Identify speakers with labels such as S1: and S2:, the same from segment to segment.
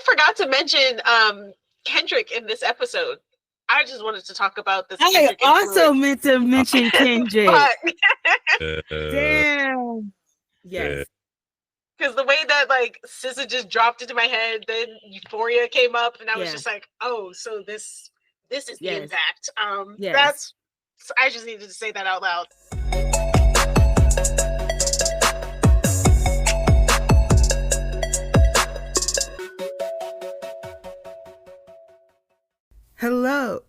S1: forgot to mention Kendrick in this episode. I just wanted to talk about this.
S2: I also meant to mention Kendrick. Damn. Yes.
S1: Because the way that like SZA just dropped into my head, then Euphoria came up, and I was just like, oh, so this is the impact. That's. I just needed to say that out loud.
S2: Hello,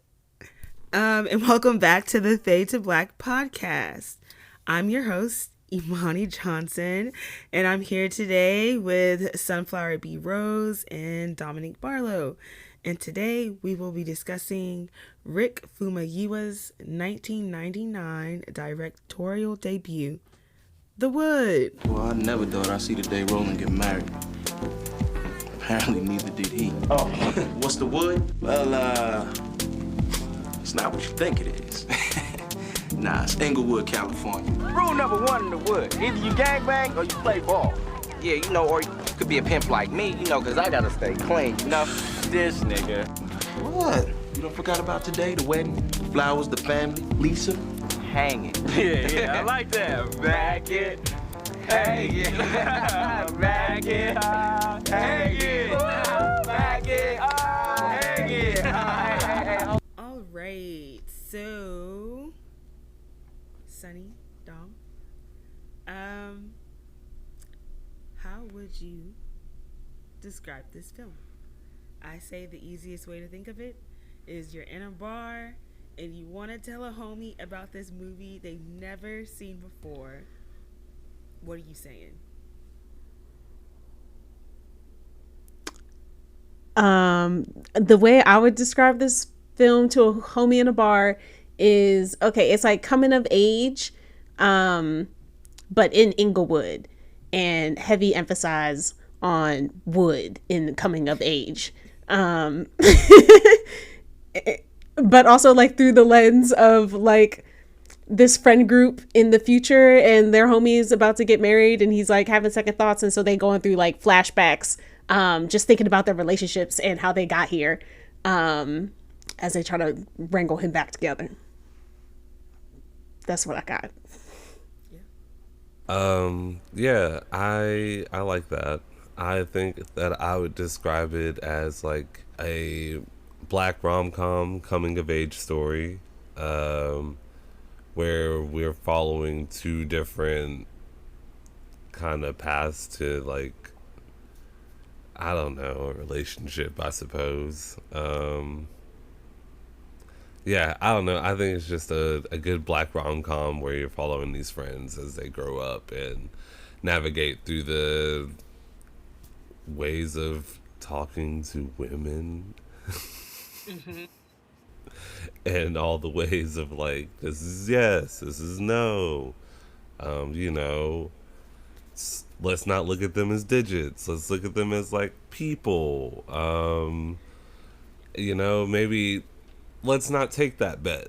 S2: and welcome back to the Fade to Black podcast. I'm your host, Imani Johnson, and I'm here today with Sunflower B. Rose and Dominique Barlow. And today we will be discussing Rick Famuyiwa's 1999 directorial debut, The Wood.
S3: Well, I never thought I'd see the day Roland get married. Apparently neither did he.
S4: Oh, what's The Wood?
S3: Well, it's not what you think it is. Nah, it's Inglewood, California.
S4: Rule number one in The Wood. Either you gangbang or you play ball.
S5: Yeah, you know, or you could be a pimp like me, you know, because I gotta stay clean, you know?
S4: This nigga.
S3: What? You don't forgot about today, the wedding, the flowers, the family, Lisa?
S5: Hang it.
S4: Yeah, I like that. Back it. Hang it. Back it. Hang it. Back it. Hang it.
S2: All right, so Sunny, Dom, how would you describe this film? I say the easiest way to think of it is you're in a bar and you want to tell a homie about this movie they've never seen before. What are you saying?
S6: The way I would describe this film to a homie in a bar is, okay, it's like coming of age, but in Inglewood, and heavy emphasis on wood in coming of age. But also like through the lens of like this friend group in the future, and their homie is about to get married and he's like having second thoughts, and so they going through like flashbacks, just thinking about their relationships and how they got here, as they try to wrangle him back together. That's what I got.
S7: Yeah, I like that. I think that I would describe it as like a black rom-com coming of age story, where we're following two different kind of paths to, like, I don't know, a relationship, I suppose. Yeah, I don't know. I think it's just a good black rom-com where you're following these friends as they grow up and navigate through the ways of talking to women. Mm-hmm. And all the ways of like, this is yes, this is no. You know, let's not look at them as digits. Let's look at them as like people. You know, maybe let's not take that bet.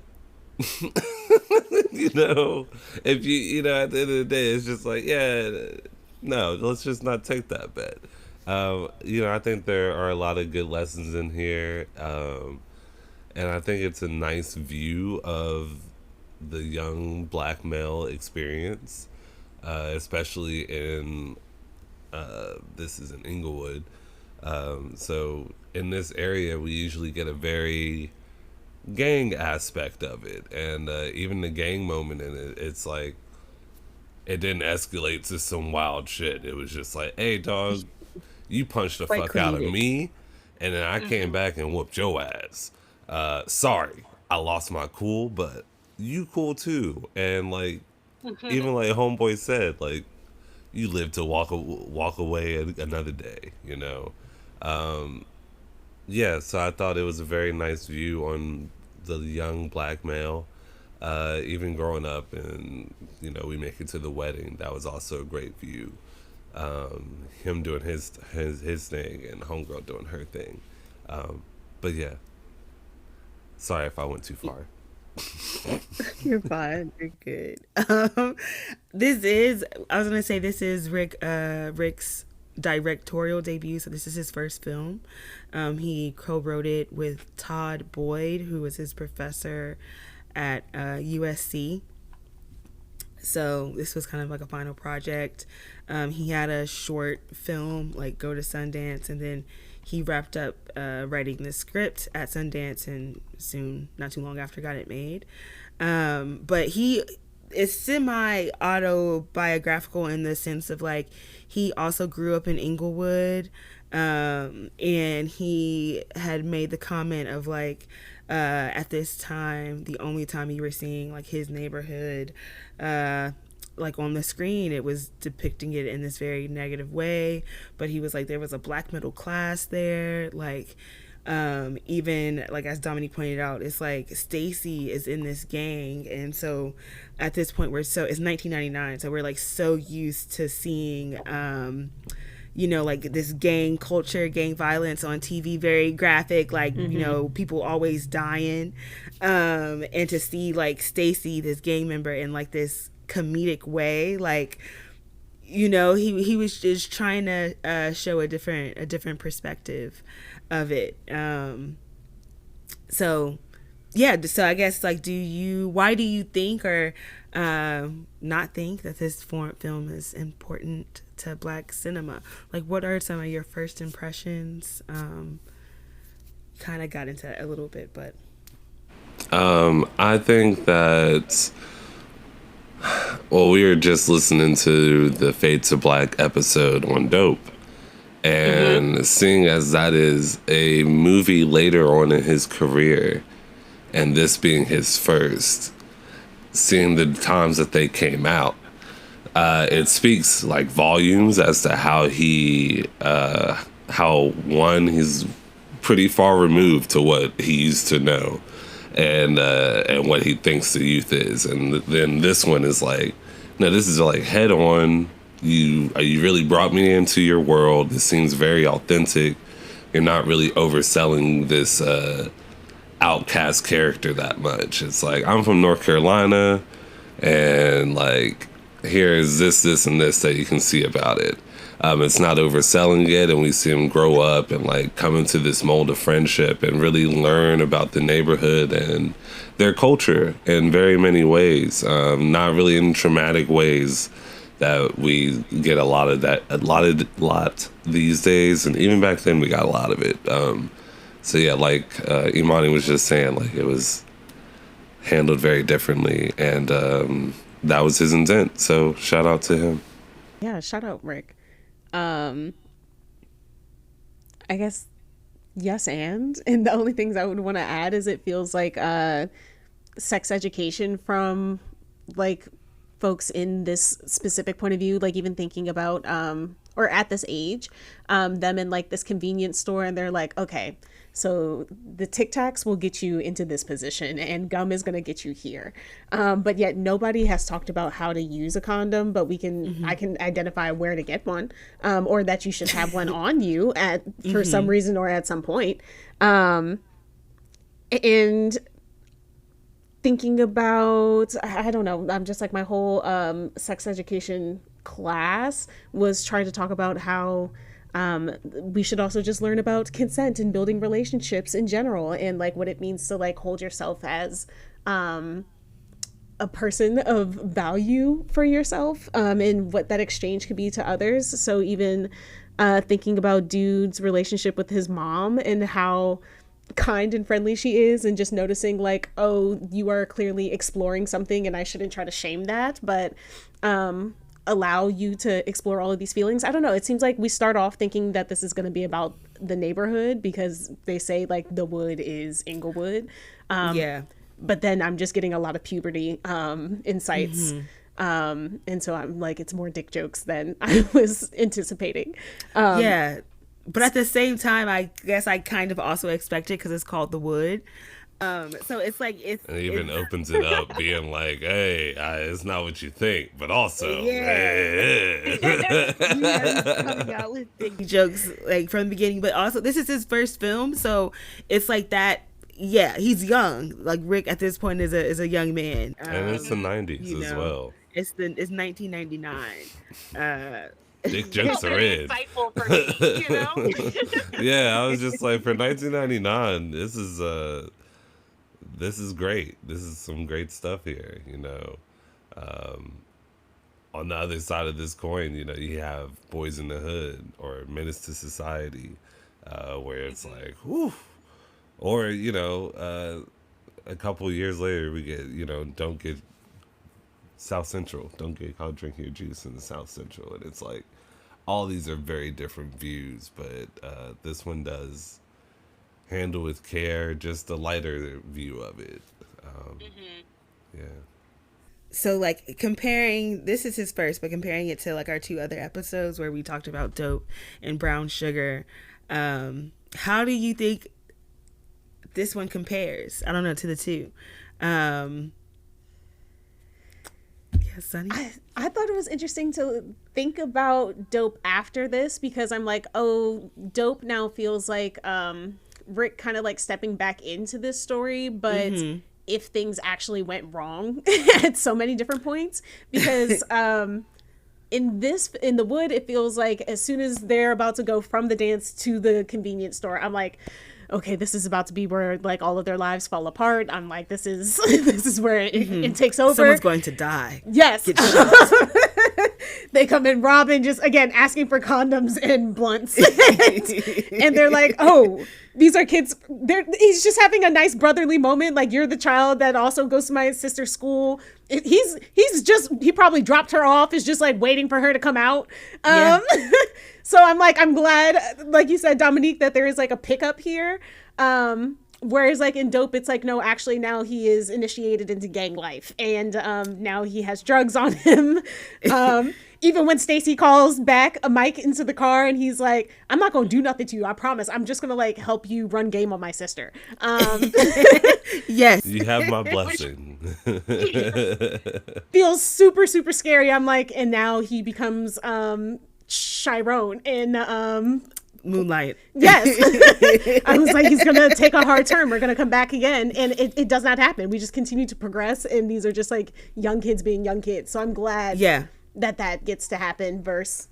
S7: You know, if you know, at the end of the day, it's just like, yeah, no, let's just not take that bet. You know, I think there are a lot of good lessons in here. And I think it's a nice view of the young black male experience, especially in, this is in Inglewood. So in this area, we usually get a very gang aspect of it. And even the gang moment in it, it's like, it didn't escalate to some wild shit. It was just like, hey, dog, you punched the fuck out of me, and then I came back and whooped your ass. Sorry, I lost my cool, but you cool too. And like, even like homeboy said, like, you live to walk away another day, you know. Yeah, so I thought it was a very nice view on the young black male. Even growing up, and you know, we make it to the wedding. That was also a great view. Him doing his thing and homegirl doing her thing. But yeah, sorry if I went too far.
S2: You're fine. You're good. This is Rick's directorial debut. So this is his first film. He co-wrote it with Todd Boyd, who was his professor at USC. So this was kind of like a final project. He had a short film like go to Sundance, and then he wrapped up writing the script at Sundance, and soon, not too long after, got it made. But he is semi-autobiographical in the sense of like he also grew up in Inglewood, and he had made the comment of like at this time, the only time you were seeing like his neighborhood like on the screen, it was depicting it in this very negative way. But he was like, there was a black middle class there, like even like as Dominique pointed out, it's like Stacy is in this gang, and so at this point it's 1999, so we're like so used to seeing you know, like this gang culture, gang violence on TV, very graphic, like you know, people always dying, and to see like Stacy, this gang member, in like this comedic way, like, you know, he was just trying to show a different perspective of it. So I guess like, why do you think or not think that this film is important to Black cinema? Like, what are some of your first impressions? Kind of got into that a little bit, but
S7: I think that, well, we were just listening to the Fade to Black episode on Dope, and seeing as that is a movie later on in his career, and this being his first, seeing the times that they came out, it speaks like volumes as to how he's pretty far removed to what he used to know, and what he thinks the youth is. And then this one is like, no, this is like head on. You really brought me into your world. This seems very authentic. You're not really overselling this outcast character that much. It's like, I'm from North Carolina, and like, here's this and this that you can see about it. It's not overselling it, and we see him grow up and like come into this mold of friendship and really learn about the neighborhood and their culture in very many ways. Not really in traumatic ways that we get a lot these days, and even back then we got a lot of it. So yeah, like Imani was just saying, like, it was handled very differently, and that was his intent. So shout out to him.
S6: Yeah, shout out Rick. I guess yes, and the only things I would want to add is it feels like sex education from like folks in this specific point of view, like even thinking about or at this age, them in like this convenience store, and they're like, okay, so the Tic Tacs will get you into this position and gum is going to get you here. But yet nobody has talked about how to use a condom, but I can identify where to get one, or that you should have one on you for some reason or at some point. And thinking about, I don't know, I'm just like my whole sex education class was trying to talk about how we should also just learn about consent and building relationships in general, and like what it means to like hold yourself as a person of value for yourself, and what that exchange could be to others. So even thinking about Dude's relationship with his mom and how kind and friendly she is, and just noticing like, oh, you are clearly exploring something and I shouldn't try to shame that, but allow you to explore all of these feelings. I don't know, it seems like we start off thinking that this is going to be about the neighborhood because they say like the wood is Inglewood, but then I'm just getting a lot of puberty insights, and so I'm like, it's more dick jokes than I was anticipating.
S2: But at the same time, I guess I kind of also expected, because it's called The Wood. So it's like, it
S7: even opens it up being like, hey, it's not what you think, but also, hey.
S2: Coming out with big jokes like from the beginning, but also this is his first film, so it's like that. Yeah, he's young. Like Rick at this point is a young man,
S7: and it's the 90s as well.
S2: It's 1999.
S7: dick jokes are in.
S1: Insightful for me, you know?
S7: Yeah, I was just like, for 1999, this is great. This is some great stuff here, you know. On the other side of this coin, you know, you have Boys in the Hood or Menace to Society, where it's like, whew. Or, you know, a couple of years later, we get, you know, don't get South Central. Don't get caught drinking your juice in the South Central. And it's like, all these are very different views, but this one does handle with care just the lighter view of it. Yeah.
S2: So, like, comparing, this is his first, but comparing it to, like, our 2 other episodes where we talked about Dope and Brown Sugar, how do you think this one compares? I don't know, to the 2. Yeah, Sunny?
S6: I thought it was interesting to think about Dope after this, because I'm like, oh, Dope now feels like Rick kind of like stepping back into this story, but if things actually went wrong at so many different points, because in the Wood, it feels like as soon as they're about to go from the dance to the convenience store, I'm like, okay, this is about to be where like all of their lives fall apart. I'm like, this is where it takes over.
S2: Someone's going to die.
S6: Yes. They come in robbing, just again asking for condoms and blunts, and they're like, "Oh, these are kids." He's just having a nice brotherly moment. Like, you're the child that also goes to my sister's school. He probably dropped her off. Is just like waiting for her to come out.
S2: Yeah.
S6: So I'm like, I'm glad, like you said, Dominique, that there is like a pickup here. Whereas like in Dope, it's like, no, actually now he is initiated into gang life, and now he has drugs on him. Even when Stacy calls back a Mike into the car and he's like, I'm not going to do nothing to you. I promise. I'm just going to like help you run game on my sister.
S2: Yes.
S7: You have my blessing.
S6: Feels super, super scary. I'm like, and now he becomes Chiron in
S2: Moonlight.
S6: Yes. I was like, he's gonna take a hard turn, we're gonna come back again, and it does not happen. We just continue to progress, and these are just like young kids being young kids. So I'm glad that gets to happen versus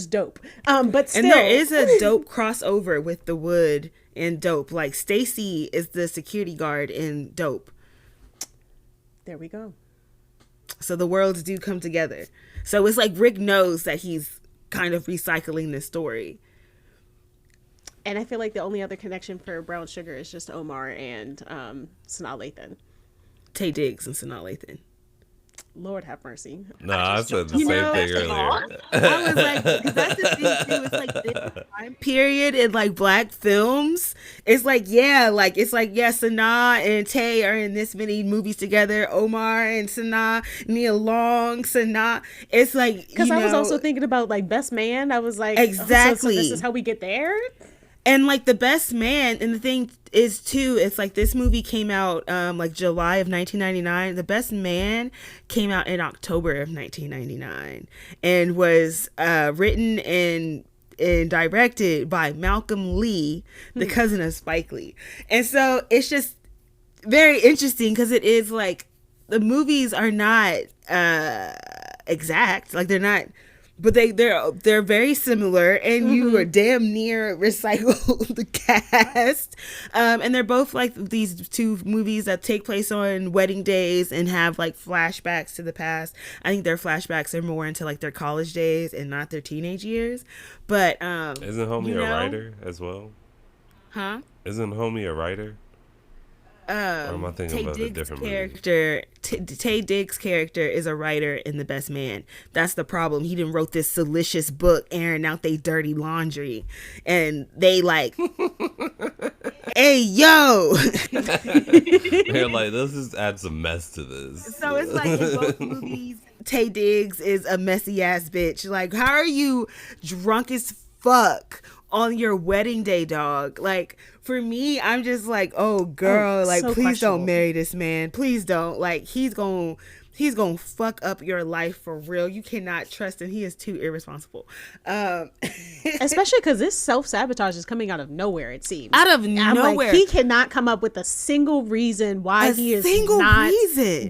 S6: Dope. But still,
S2: and there is a Dope crossover with the Wood and Dope. Like, Stacy is the security guard in Dope.
S6: There we go.
S2: So the worlds do come together. So it's like Rick knows that he's kind of recycling this story.
S6: And I feel like the only other connection for Brown Sugar is just Omar and Sanaa Lathan.
S2: Tay Diggs and Sanaa Lathan.
S6: Lord have mercy.
S7: No, I said the same thing earlier.
S2: I was like, because that's the thing too. It's like this time period in like Black films. It's like, Sanaa and Tay are in this many movies together. Omar and Sanaa, Nia Long, Sanaa. It's like,
S6: because I was also thinking about like Best Man. I was like,
S2: exactly.
S6: So this is how we get there.
S2: And like The Best Man, and the thing is too, it's like this movie came out like July of 1999. The Best Man came out in October of 1999 and was written and directed by Malcolm Lee, the cousin of Spike Lee. And so it's just very interesting because it is like the movies are not exact, like they're not. But they're very similar, and you are damn near recycle the cast. And they're both like these 2 movies that take place on wedding days and have like flashbacks to the past. I think their flashbacks are more into like their college days and not their teenage years. But
S7: isn't Homie a writer as well?
S2: Huh?
S7: Isn't Homie a writer? Or am I thinking about a different
S2: character? Tay Diggs' character is a writer in The Best Man. That's the problem. He done wrote this salacious book airing out they dirty laundry, and they like, hey yo,
S7: they're like, let's just add some mess to this.
S2: So it's like in both movies, Tay Diggs is a messy ass bitch. Like, how are you drunk as fuck on your wedding day, dog? Like, for me, I'm just like, oh girl, like, please don't marry this man. Please don't. Like, he's gonna He's gonna fuck up your life for real. You cannot trust him. He is too irresponsible.
S6: Especially because this self-sabotage is coming out of nowhere, it seems.
S2: Out of nowhere.
S6: Like, he cannot come up with a single reason why he is not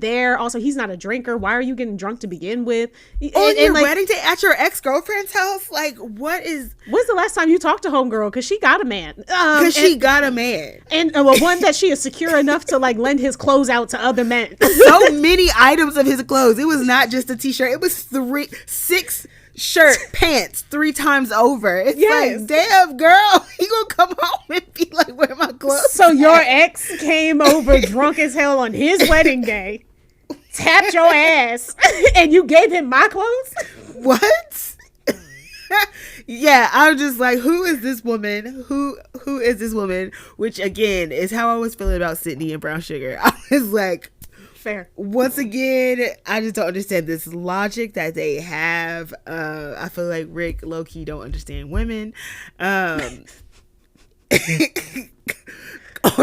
S6: there. Also, he's not a drinker. Why are you getting drunk to begin with?
S2: On your wedding day at your ex-girlfriend's house? Like, what is...
S6: When's the last time you talked to homegirl? Because she got a man.
S2: Because she got a man.
S6: And one that she is secure enough to, like, lend his clothes out to other men.
S2: So many items of his clothes. It was not just a t-shirt. It was 6 shirt pants 3 times over. It's like, damn, girl, you gonna come home and be like, where are my clothes?
S6: So your ex came over drunk as hell on his wedding day, tapped your ass, and you gave him my clothes?
S2: What? Yeah, I'm just like, who is this woman? Who is this woman? Which again is how I was feeling about Sydney and Brown Sugar. I was like,
S6: fair. Once
S2: again, I just don't understand this logic that they have. I feel like Rick low-key don't understand women. Or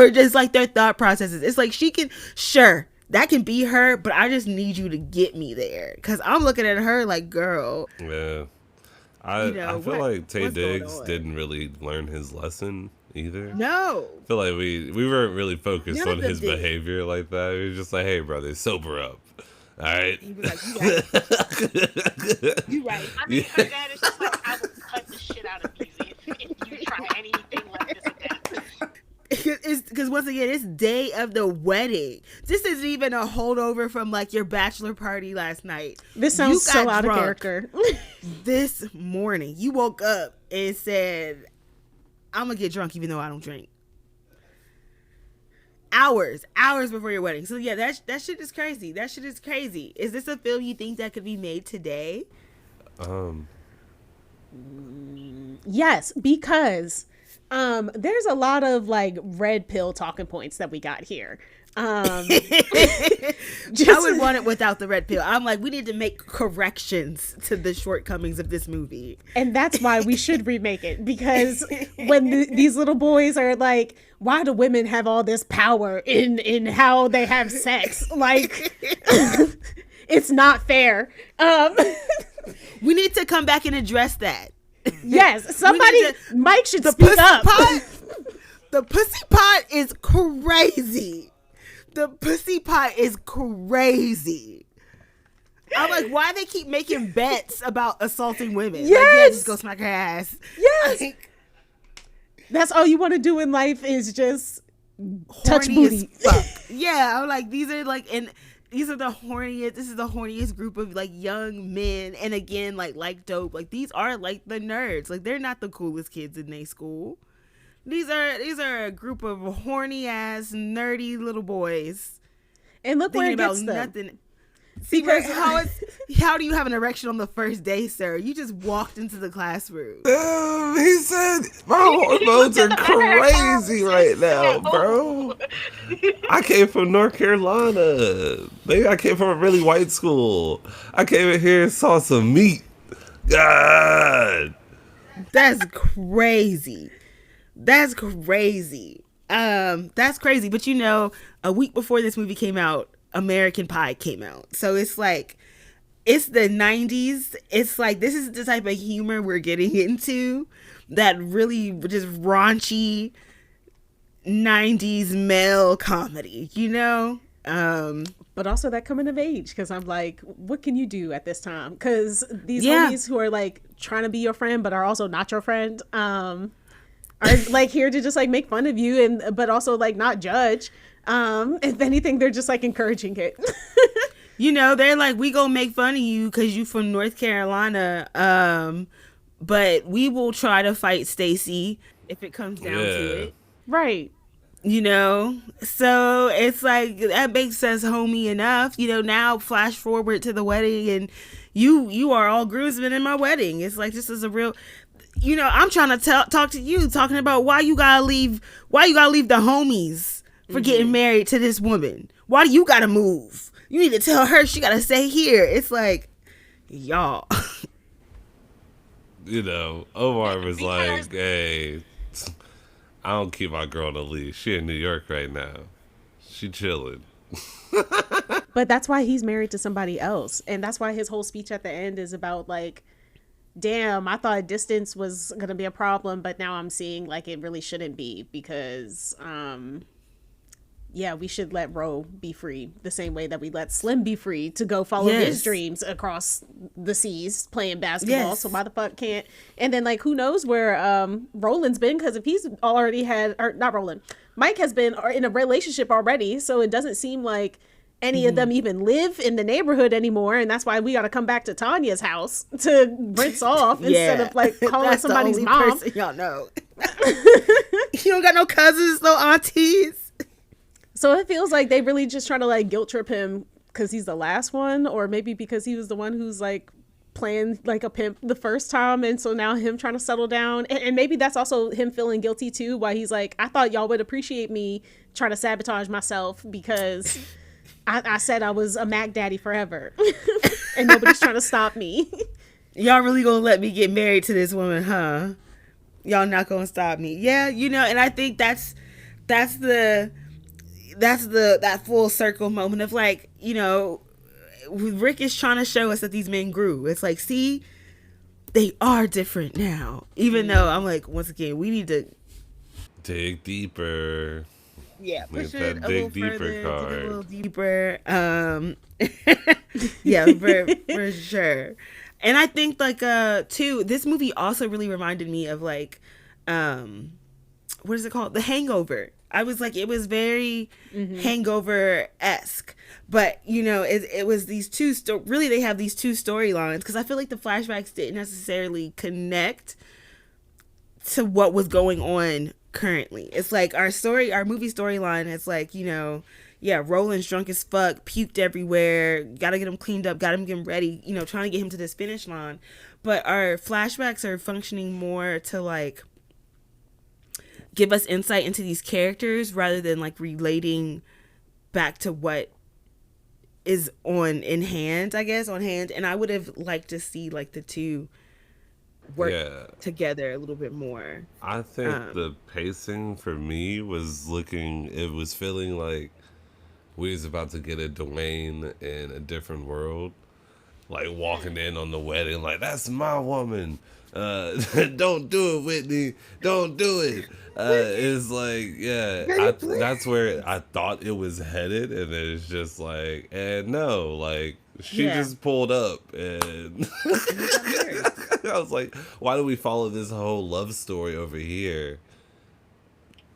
S2: just like their thought processes. It's like, she can, sure, that can be her, but I just need you to get me there. Because I'm looking at her like, girl.
S7: Yeah. I feel like Taye Diggs didn't really learn his lesson either.
S2: No.
S7: I feel like we weren't really focused on his behavior like that. We were just like, hey, brother, sober up. All right.
S2: He was like, you right.
S1: I mean, her dad is just like, I will cut the shit out of you if you try anything like this again.
S2: Because once again, it's day of the wedding. This isn't even a holdover from like your bachelor party last night.
S6: This sounds so out of character.
S2: This morning, you woke up and said, I'm gonna get drunk even though I don't drink. Hours before your wedding. So yeah, that shit is crazy. That shit is crazy. Is this a film you think that could be made today?
S6: Yes, because there's a lot of like red pill talking points that we got here.
S2: I would want it without the red pill. I'm like, we need to make corrections to the shortcomings of this movie.
S6: And that's why we should remake it. Because when these little boys are like, why do women have all this power in how they have sex? Like, it's not fair.
S2: We need to come back and address that.
S6: Yes, Mike should speak up.
S2: The pussy pot is crazy. The pussy pot is crazy. I'm like, why they keep making bets about assaulting women?
S6: Yes.
S2: Like, yeah, just go smack her ass.
S6: Yes.
S2: Like,
S6: that's all you want to do in life is just touch booty.
S2: Yeah, I'm like, these are the horniest. This is the horniest group of like young men, and again, like dope. Like, these are like the nerds. Like, they're not the coolest kids in their school. These are a group of horny ass nerdy little boys.
S6: And look where it gets them.
S2: Nothing. See, because how do you have an erection on the first day, sir? You just walked into the classroom.
S7: He said, my hormones are crazy right now, bro. I came from North Carolina. Maybe I came from a really white school. I came in here and saw some meat. God.
S2: That's crazy. That's crazy. That's crazy. But you know, a week before this movie came out, American Pie came out. So it's like, it's the 90s. It's like, this is the type of humor we're getting into, that really just raunchy 90s male comedy, you know?
S6: But also that coming of age, because I'm like, what can you do at this time? Because these homies who are like trying to be your friend but are also not your friend are like here to just like make fun of you, but also like not judge. If anything, they're just like encouraging it.
S2: You know, they're like, we gonna make fun of you because you from North Carolina, but we will try to fight Stacy if it comes down to it.
S6: Right.
S2: You know, so it's like, that makes us homey enough. You know, now flash forward to the wedding, and you are all groomsmen in my wedding. It's like, this is a real, you know, I'm trying to talk to you, talking about why you gotta leave the homies for getting married to this woman. Why do you gotta move? You need to tell her she gotta stay here. It's like, y'all.
S7: You know, Omar was like, hey, I don't keep my girl on a leash. She in New York right now. She chilling.
S6: But that's why he's married to somebody else. And that's why his whole speech at the end is about like, damn, I thought distance was going to be a problem, but now I'm seeing like it really shouldn't be because, we should let Ro be free the same way that we let Slim be free to go follow his dreams across the seas playing basketball. Yes. So why the fuck can't? And then like, who knows where Roland's been? Because if he's already had, or not Roland, Mike has been in a relationship already. So it doesn't seem like any of them even live in the neighborhood anymore, and that's why we got to come back to Tanya's house to rinse off instead of like calling somebody's mom.
S2: Y'all know. You don't got no cousins, no aunties.
S6: So it feels like they really just try to like guilt trip him because he's the last one, or maybe because he was the one who's like playing like a pimp the first time, and so now him trying to settle down, and maybe that's also him feeling guilty too, why he's like, I thought y'all would appreciate me trying to sabotage myself because I said I was a Mac daddy forever and nobody's trying to stop me.
S2: Y'all really gonna let me get married to this woman, huh? Y'all not gonna stop me. Yeah, and I think that's that full circle moment of like, Rick is trying to show us that these men grew. It's like, see, they are different now. Even though I'm like, once again, we need to
S7: dig deeper.
S2: Yeah,
S7: push it that dig deeper card.
S2: A little deeper. Yeah, for sure. And I think like too, this movie also really reminded me of like what is it called? The Hangover. I was like, it was very Hangover-esque, but it was these two really they have these two storylines, because I feel like the flashbacks didn't necessarily connect to what was going on currently. It's like our movie storyline, it's like, Roland's drunk as fuck, puked everywhere, gotta get him cleaned up, gotta get him ready, trying to get him to this finish line. But our flashbacks are functioning more to like give us insight into these characters rather than like relating back to what is on hand. And I would have liked to see like the two work together a little bit more.
S7: I think the pacing for me was feeling like we was about to get a Dwayne in a different world, like walking in on the wedding like, that's my woman, don't do it, Whitney, don't do it. It's like, that's where I thought it was headed, and then it's just like, and no, like she just pulled up, and I was like, why do we follow this whole love story over here?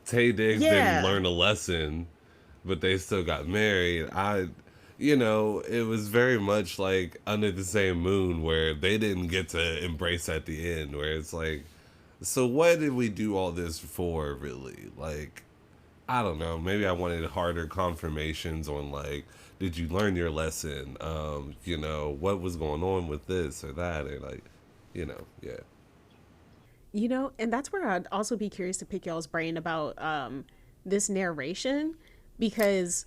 S7: Tay Diggs didn't learn a lesson, but they still got married. It was very much like Under the Same Moon, where they didn't get to embrace at the end, where it's like, so what did we do all this for, really? Like, I don't know. Maybe I wanted harder confirmations on, like, did you learn your lesson? What was going on with this or that? Or, like,
S6: And that's where I'd also be curious to pick y'all's brain about this narration, because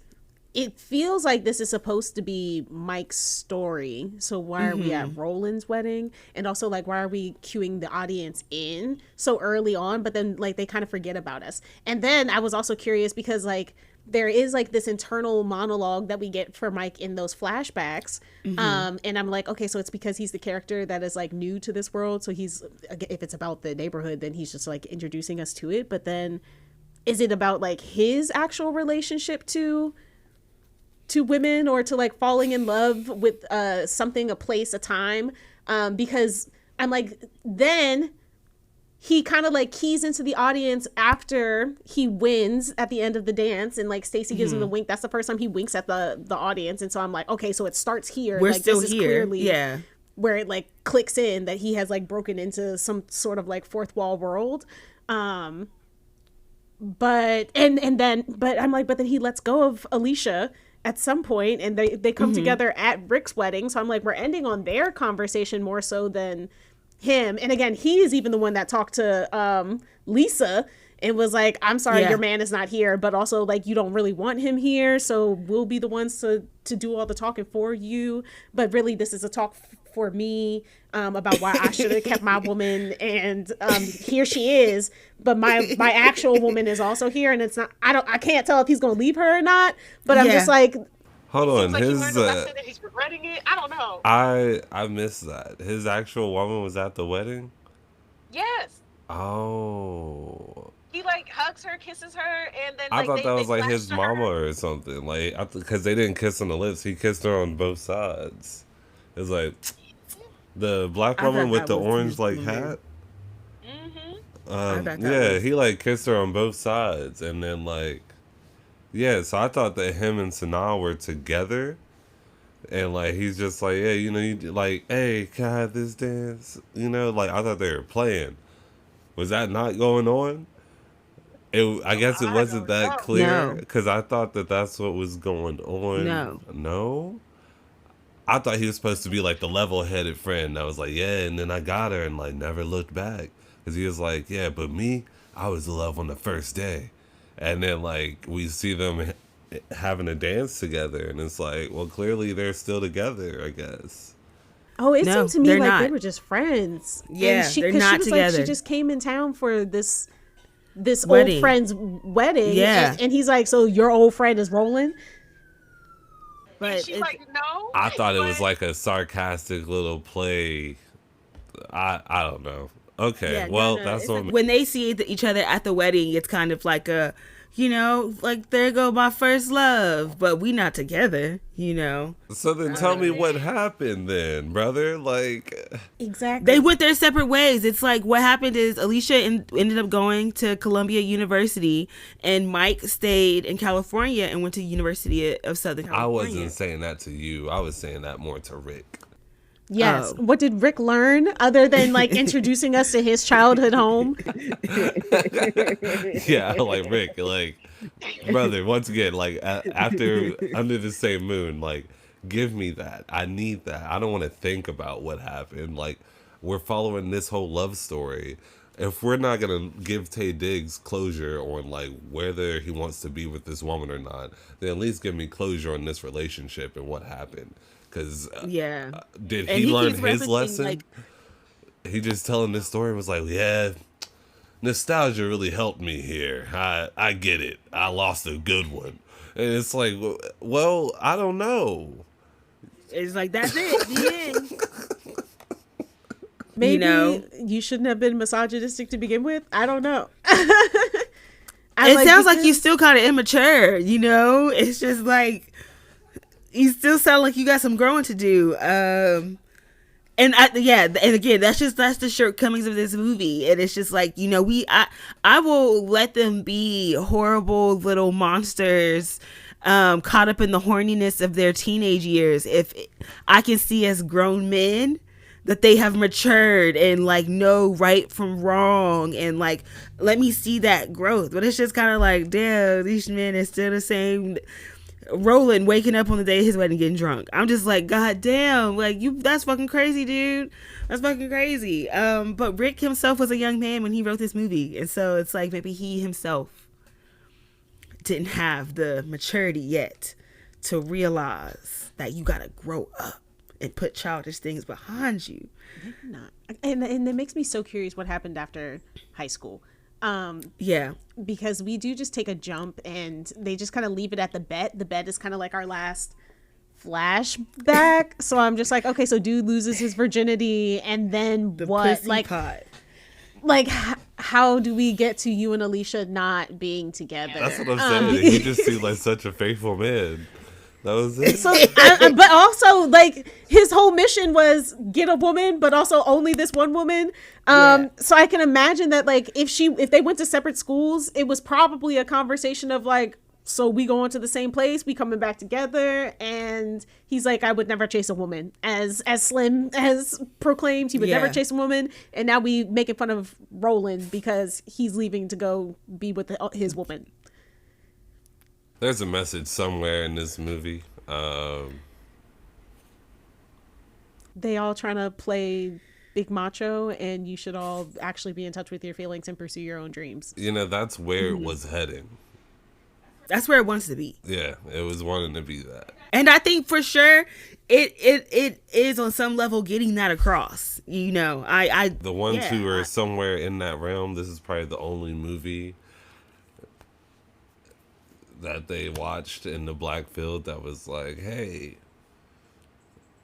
S6: it feels like this is supposed to be Mike's story. So why are we at Roland's wedding? And also, like, why are we cueing the audience in so early on? But then, like, they kind of forget about us. And then I was also curious because, like, there is, like, this internal monologue that we get for Mike in those flashbacks. And I'm like, okay, so it's because he's the character that is, like, new to this world. So he's, if it's about the neighborhood, then he's just, like, introducing us to it. But then is it about, like, his actual relationship to women, or to like falling in love with something, a place, a time? Because I'm like, then he kind of like keys into the audience after he wins at the end of the dance, and like Stacey gives him the wink. That's the first time he winks at the audience. And so I'm like, okay, so it starts here.
S2: We're
S6: like,
S2: still
S6: this is
S2: here.
S6: Clearly where it like clicks in that he has like broken into some sort of like fourth wall world. But I'm like, but then he lets go of Alicia at some point, and they come together at Rick's wedding. So I'm like, we're ending on their conversation more so than him. And again, he is even the one that talked to Lisa and was like, I'm sorry, your man is not here, but also like, you don't really want him here, so we'll be the ones to do all the talking for you. But really, this is a talk for me about why I should have kept my woman, and here she is, but my actual woman is also here, and it's not, I can't tell if he's gonna leave her or not, but I'm just like,
S7: Hold
S1: it
S7: on,
S1: seems like he learned a lesson and he's regretting it. I don't know.
S7: I missed that. His actual woman was at the wedding?
S1: Yes.
S7: Oh.
S1: He like hugs her, kisses her, and then
S7: I thought that was like
S1: flash
S7: his
S1: to
S7: mama
S1: her.
S7: or something. Like, because they didn't kiss on the lips, he kissed her on both sides. It was like the black woman with the orange like hat. Yeah, he like kissed her on both sides, and then like, yeah. So I thought that him and Sanaa were together, and like he's just like, yeah, you know, you like, hey, can I have this dance? You know, like I thought they were playing. Was that not going on? I guess it wasn't that clear because I thought that that's what was going on. No. I thought he was supposed to be like the level-headed friend that was like, yeah, and then I got her and like never looked back. Because he was like, yeah, but me, I was in love on the first day. And then like we see them having a dance together and it's like, well, clearly they're still together, I guess.
S6: Oh, it seemed to me like they were just friends.
S2: Yeah, they're not together.
S6: Like, she just came in town for this wedding. Old friend's wedding.
S2: Yeah.
S6: And he's like, so your old friend is rolling?
S1: But and she's like, no.
S7: I thought it was like a sarcastic little play. I don't know. Okay, yeah, well, that's what...
S2: When they see each other at the wedding, it's kind of like a, you know, like, there go my first love, but we not together, you know.
S7: So then tell me what happened then, brother. Like...
S6: Exactly.
S2: They went their separate ways. It's like what happened is Alicia ended up going to Columbia University and Mike stayed in California and went to University of Southern California.
S7: I wasn't saying that to you. I was saying that more to Rick.
S6: Yes. Oh. What did Rick learn other than like introducing us to his childhood home?
S7: Yeah, like Rick, like, brother, once again, like after Under the Same Moon, like, give me that. I need that. I don't want to think about what happened. Like, we're following this whole love story. If we're not going to give Taye Diggs closure on like whether he wants to be with this woman or not, then at least give me closure on this relationship and what happened. Because did he learn his lesson? Like, he just telling this story was like, yeah, nostalgia really helped me here. I get it. I lost a good one. And it's like, well, I don't know.
S2: It's like, that's it. The end.
S6: Maybe you shouldn't have been misogynistic to begin with. I don't know.
S2: It sounds like you're still kind of immature, you know? It's just like, you still sound like you got some growing to do. And again, that's the shortcomings of this movie. And it's just like, you know, I will let them be horrible little monsters caught up in the horniness of their teenage years if I can see as grown men that they have matured and like know right from wrong and like let me see that growth. But it's just kind of like, damn, these men are still the same. Roland waking up on the day of his wedding getting drunk. I'm just like, god damn, like that's fucking crazy, dude. That's fucking crazy. But Rick himself was a young man when he wrote this movie, and so it's like maybe he himself didn't have the maturity yet to realize that you gotta grow up and put childish things behind you.
S6: Maybe not. And it makes me so curious what happened after high school. Because we do just take a jump and they just kind of leave it at the bed. The bed is kind of like our last flashback. So I'm just like, okay, so dude loses his virginity and then what? Like, how do we get to you and Alicia not being together?
S7: That's what I'm saying. He just seemed like such a faithful man. That was it. So,
S6: but also, like, his whole mission was get a woman, but also only this one woman. So I can imagine that, like, if they went to separate schools, it was probably a conversation of like, so we going to the same place, we coming back together, and he's like, I would never chase a woman, as Slim has proclaimed he would never chase a woman, and now we making fun of Roland because he's leaving to go be with his woman.
S7: There's a message somewhere in this movie.
S6: They all trying to play big macho, and you should all actually be in touch with your feelings and pursue your own dreams.
S7: You know, that's where it was heading.
S2: That's where it wants to be.
S7: Yeah, it was wanting to be that.
S2: And I think for sure it is on some level getting that across. You know,
S7: the ones who are somewhere in that realm, this is probably the only movie that they watched in the black field that was like, hey,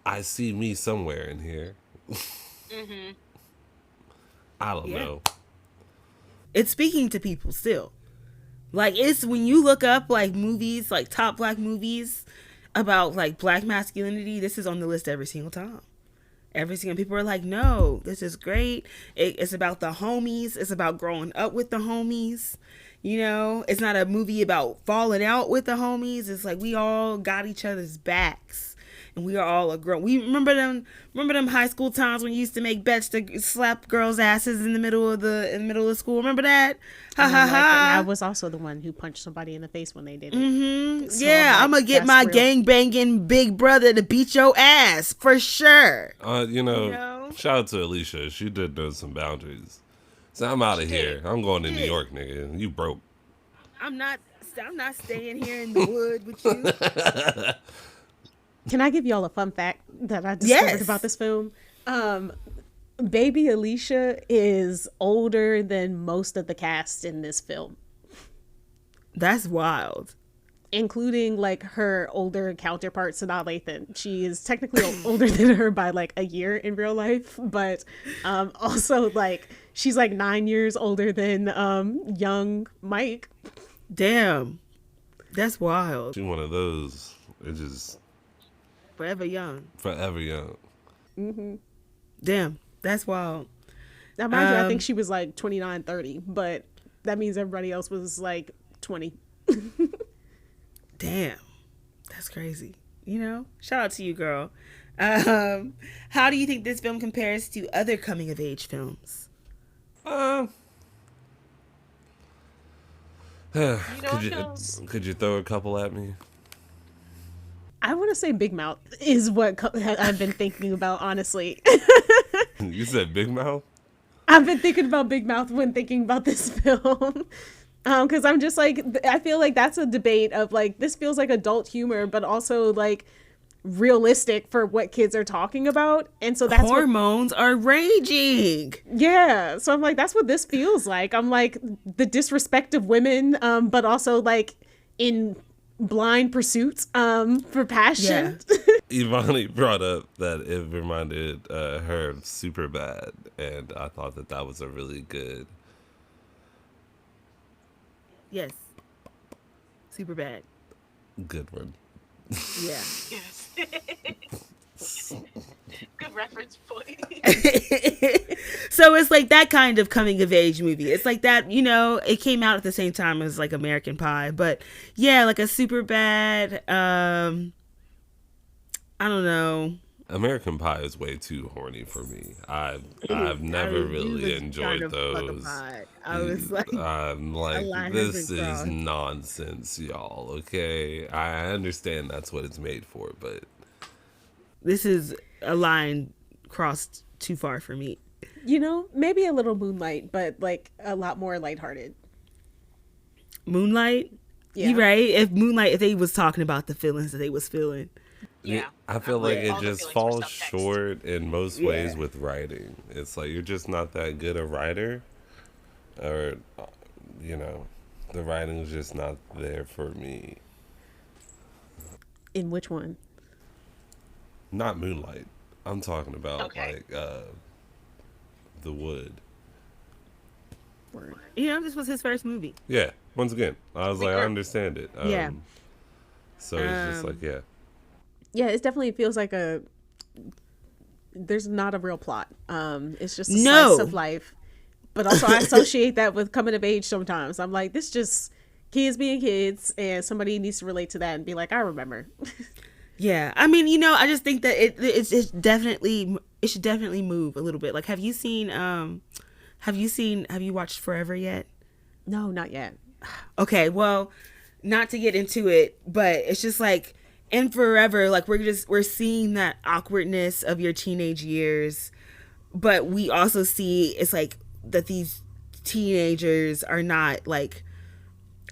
S7: I see me somewhere in here.
S1: Mm-hmm.
S7: I don't know.
S2: It's speaking to people still. Like, it's when you look up like movies, like top black movies about like black masculinity, this is on the list every single time. Every single people are like, no, this is great. It's about the homies. It's about growing up with the homies. You know, it's not a movie about falling out with the homies. It's like we all got each other's backs. And we are all a girl. We remember them high school times when you used to make bets to slap girls' asses in the middle of school. Remember that? Ha ha ha.
S6: I was also the one who punched somebody in the face when they did it.
S2: Mm-hmm.
S6: So
S2: yeah, I'm gonna get my gang banging big brother to beat your ass for sure.
S7: Shout out to Alicia. She did know some boundaries. So I'm out of here. I'm going to New York, nigga. You broke.
S2: I'm not staying here in the wood with you.
S6: Can I give y'all a fun fact that I discovered about this film? Baby Alicia is older than most of the cast in this film.
S2: That's wild.
S6: Including like her older counterpart, Sanaa Lathan. She is technically older than her by like a year in real life, but also like she's like 9 years older than young Mike.
S2: Damn. That's wild.
S7: She's one of those. It just...
S2: Forever young.
S6: Mm-hmm.
S2: Damn, that's wild.
S6: Now, mind you, I think she was like 29, 30, but that means everybody else was like 20.
S2: Damn, that's crazy. You know, shout out to you, girl. How do you think this film compares to other coming of age films?
S7: Could you throw a couple at me?
S6: I want to say Big Mouth is what I've been thinking about, honestly.
S7: You said Big Mouth?
S6: I've been thinking about Big Mouth when thinking about this film. Because I'm just like, I feel like that's a debate of like, this feels like adult humor, but also like realistic for what kids are talking about. And so that's
S2: hormones are raging.
S6: Yeah. So I'm like, that's what this feels like. I'm like the disrespect of women, but also like in blind pursuits for passion.
S7: Yeah. Imani brought up that it reminded her of Superbad, and I thought that was a really good...
S2: Yes. Superbad.
S7: Good one.
S2: Yeah.
S1: Yes. Good reference point.
S2: So it's like that kind of coming of age movie. It's like that, you know, it came out at the same time as like American Pie, but yeah, like a Superbad. I don't know.
S7: American Pie is way too horny for me. I've never really enjoyed those.
S2: I was like,
S7: I'm like, this is nonsense, y'all. Okay, I understand that's what it's made for, but
S2: this is a line crossed too far for me.
S6: You know, maybe a little Moonlight, but like a lot more lighthearted.
S2: Moonlight? Yeah. You're right. If they was talking about the feelings that they was feeling.
S1: Yeah.
S7: I feel like it just falls short in most ways with writing. It's like you're just not that good a writer, or, you know, the writing is just not there for me.
S6: In which one?
S7: Not Moonlight. I'm talking about like The Wood.
S2: You know, this was his first movie.
S7: Yeah. Once again, I was like, I understand it.
S2: Yeah.
S7: So it's just like, yeah.
S6: Yeah, it definitely feels like there's not a real plot. It's just a slice of life. But also I associate that with coming of age sometimes. I'm like, this just kids being kids, and somebody needs to relate to that and be like, I remember.
S2: Yeah. I mean, you know, I just think that it should definitely move a little bit. Like, have you watched Forever yet?
S6: No, not yet.
S2: Okay, well, not to get into it, but it's just like in Forever, like we're seeing that awkwardness of your teenage years, but we also see it's like that these teenagers are not like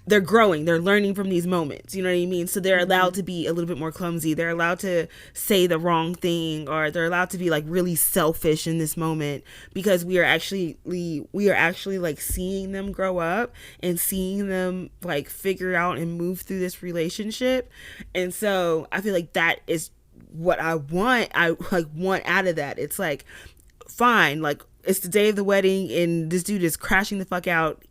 S2: they're growing, they're learning from these moments, you know what I mean? So they're allowed to be a little bit more clumsy, they're allowed to say the wrong thing, or they're allowed to be like really selfish in this moment, because we are actually like seeing them grow up and seeing them like figure out and move through this relationship. And so I feel like that is what I want out of that. It's like, fine, like it's the day of the wedding and this dude is crashing the fuck out,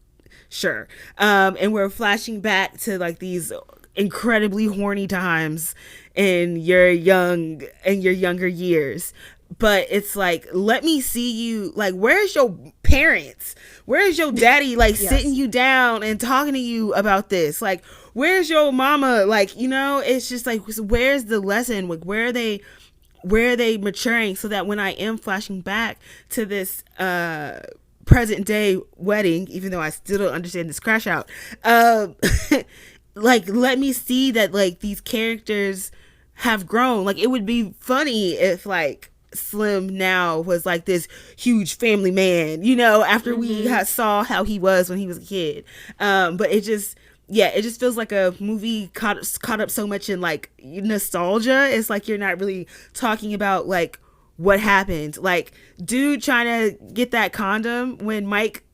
S2: sure, and we're flashing back to like these incredibly horny times in your younger years, but it's like, let me see you, like, where's your parents, where's your daddy, like sitting you down and talking to you about this, like where's your mama, like, you know, it's just like, where's the lesson, like where are they maturing, so that when I am flashing back to this present day wedding, even though I still don't understand this crash out, like let me see that like these characters have grown. Like it would be funny if like Slim now was like this huge family man, you know, after we saw how he was when he was a kid, but it just feels like a movie caught up so much in like nostalgia. It's like you're not really talking about like what happened. Like dude trying to get that condom when Mike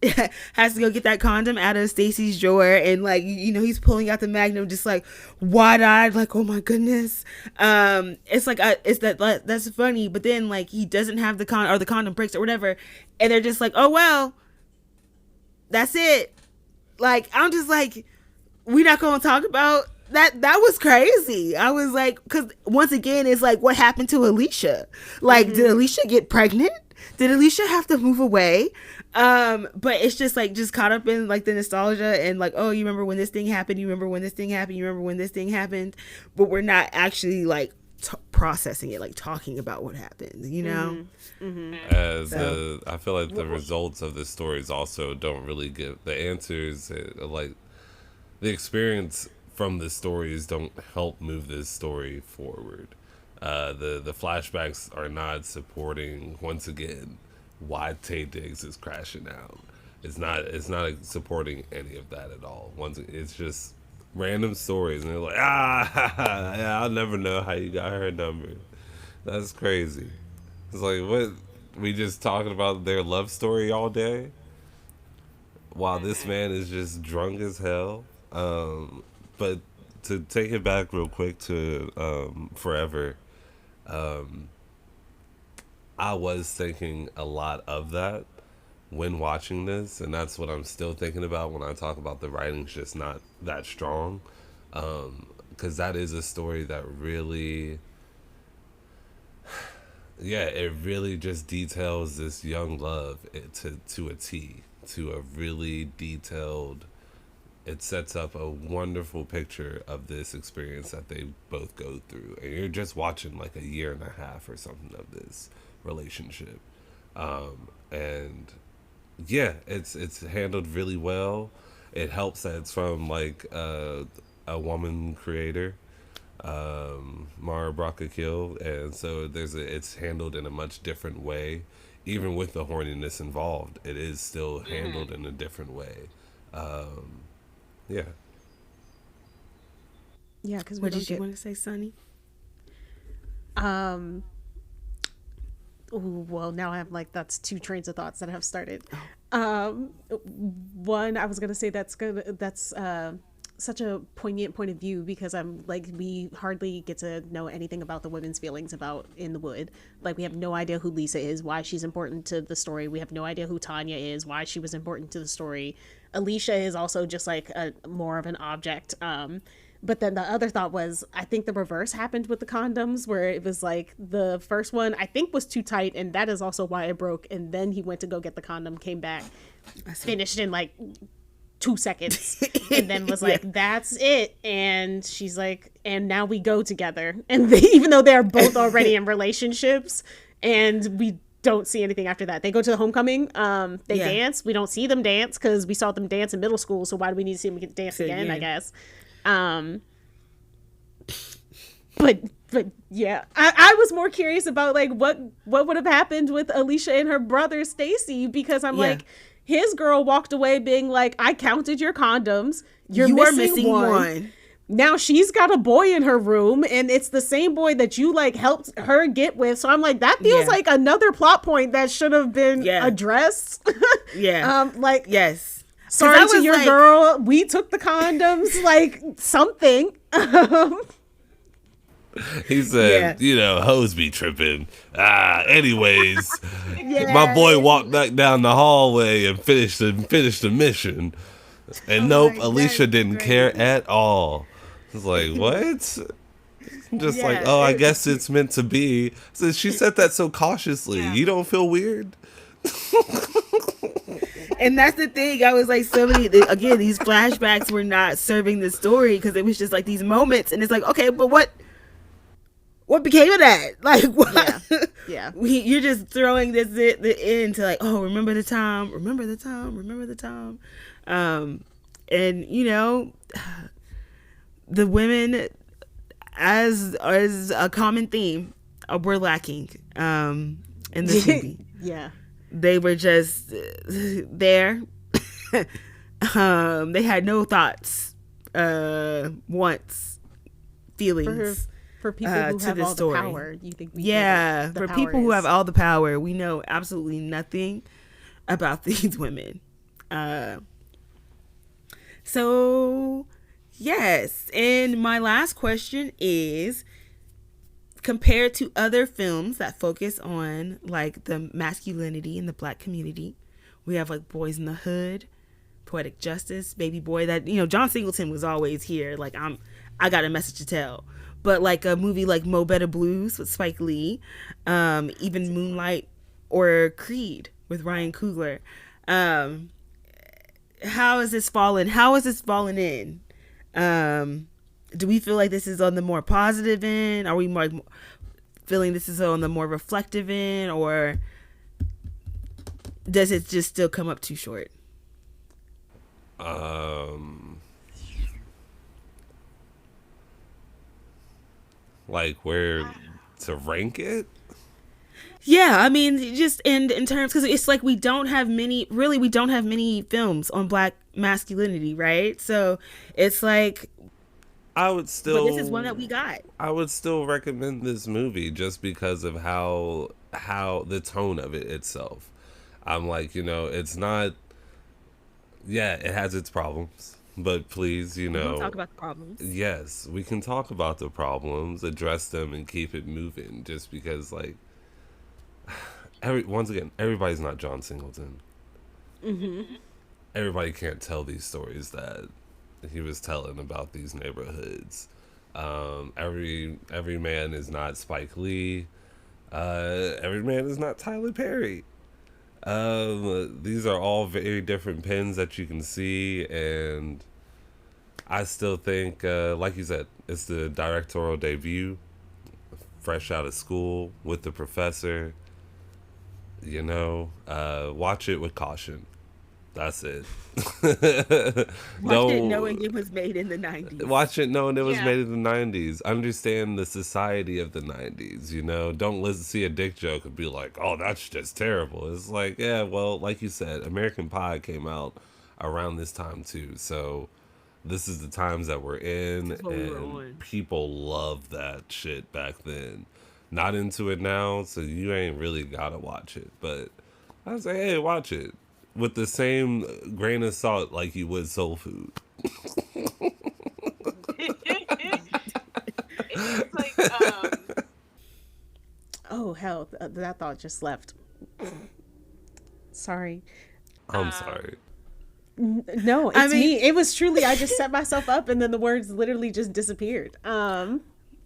S2: has to go get that condom out of Stacy's drawer, and like, you know, he's pulling out the Magnum just like wide-eyed, like, oh my goodness. It's like that's funny, but then like he doesn't have the condom breaks or whatever, and they're just like, oh well, that's it. Like I'm just like, we're not gonna talk about that. That was crazy. I was like, because once again, it's like, what happened to Alicia? Like, did Alicia get pregnant? Did Alicia have to move away? But it's just like, just caught up in like the nostalgia and like, oh, you remember when this thing happened? You remember when this thing happened? You remember when this thing happened? But we're not actually like processing it, like talking about what happened, you know?
S7: I feel like the results of the stories also don't really give the answers, like the experience from the stories don't help move this story forward. The flashbacks are not supporting, once again, why Taye Diggs is crashing out. It's not supporting any of that at all. It's just random stories, and they're like, yeah, I'll never know how you got her number. That's crazy. It's like, what? We just talking about their love story all day, while this man is just drunk as hell. But to take it back real quick to Forever, I was thinking a lot of that when watching this, and that's what I'm still thinking about when I talk about the writing's just not that strong, because that is a story that really, it really just details this young love to a T, to a really detailed. It sets up a wonderful picture of this experience that they both go through. And you're just watching like a year and a half or something of this relationship. And yeah, it's handled really well. It helps that it's from like a woman creator, Mara Brock-Akil. And so it's handled in a much different way. Even with the horniness involved, it is still handled in a different way. Yeah.
S6: Yeah, because
S2: what did you want to say, Sonny?
S6: Well, now I have like, that's two trains of thoughts that have started. One, I was gonna say that's such a poignant point of view, because I'm like, we hardly get to know anything about the women's feelings about In the Wood. Like, we have no idea who Lisa is, why she's important to the story. We have no idea who Tanya is, why she was important to the story. Alicia is also just like more of an object. But then the other thought was, I think the reverse happened with the condoms, where it was like the first one I think was too tight, and that is also why it broke. And then he went to go get the condom, came back, finished in like 2 seconds, and then was like, that's it. And she's like, and now we go together. And even though they're both already in relationships, and we don't see anything after that. They go to the homecoming, they dance. We don't see them dance because we saw them dance in middle school, so why do we need to see them dance again, I guess. But yeah, I was more curious about like what would have happened with Alicia and her brother Stacy, because I'm like, His girl walked away being like, I counted your condoms. You are missing one. Now she's got a boy in her room, and it's the same boy that you like helped her get with. So I'm like, that feels like another plot point that should have been addressed. Like,
S2: yes.
S6: Sorry to your girl. We took the condoms, like something.
S7: He said, you know, hoes be tripping. Anyways, my boy walked back down the hallway and finished the mission. And nope, Alicia didn't care at all. It's like, what? Just like, oh, I guess it's meant to be. So she said that so cautiously. You don't feel weird?
S2: And that's the thing. I was like, so many, again, these flashbacks were not serving the story because it was just like these moments. And it's like, okay, but what became of that? Like, what?
S6: Yeah.
S2: You're just throwing this into like, oh, remember the time. And, you know, the women, as a common theme, were lacking in this movie.
S6: Yeah.
S2: They were just there. They had no thoughts, wants, feelings.
S6: For people who have all the power, you think?
S2: For people who have all the power, we know absolutely nothing about these women. So, yes. And my last question is, compared to other films that focus on like the masculinity in the Black community, we have like Boys in the Hood, Poetic Justice, Baby Boy, that, you know, John Singleton was always here. Like, I got a message to tell. But like a movie like Mo Better Blues with Spike Lee, even Moonlight or Creed with Ryan Coogler. How has this fallen in? Do we feel like this is on the more positive end? Are we more feeling this is on the more reflective end, or does it just still come up too short?
S7: Like where to rank it?
S2: Yeah, I mean, just in terms, because it's like we don't have many films on Black masculinity, right? So it's like,
S7: I would still,
S2: but this is one that we got.
S7: I would still recommend this movie just because of how the tone of it itself. I'm like, you know, it's not, it has its problems, but please, you know,
S2: talk about the problems.
S7: Yes, we can talk about the problems, address them, and keep it moving. Just because, like, once again, everybody's not John Singleton.
S2: Mm-hmm.
S7: Everybody can't tell these stories that he was telling about these neighborhoods. Every man is not Spike Lee. Every man is not Tyler Perry. These are all very different pens that you can see, and I still think, like you said, it's the directorial debut, fresh out of school with the professor. You know, watch it with caution. That's it.
S2: Watch it knowing it was made in the 90s.
S7: Watch it knowing it was made in the 90s. Understand the society of the 90s, you know? Don't see a dick joke and be like, oh, that's just terrible. It's like, yeah, well, like you said, American Pie came out around this time too. So this is the times that we're in, and people loved that shit back then. Not into it now, so you ain't really gotta watch it. But I say, hey, watch it with the same grain of salt like you would soul food.
S1: It's like,
S6: oh hell, that thought just left. Sorry.
S7: I'm sorry.
S6: No, it's me. It was truly, I just set myself up and then the words literally just disappeared.
S2: Well,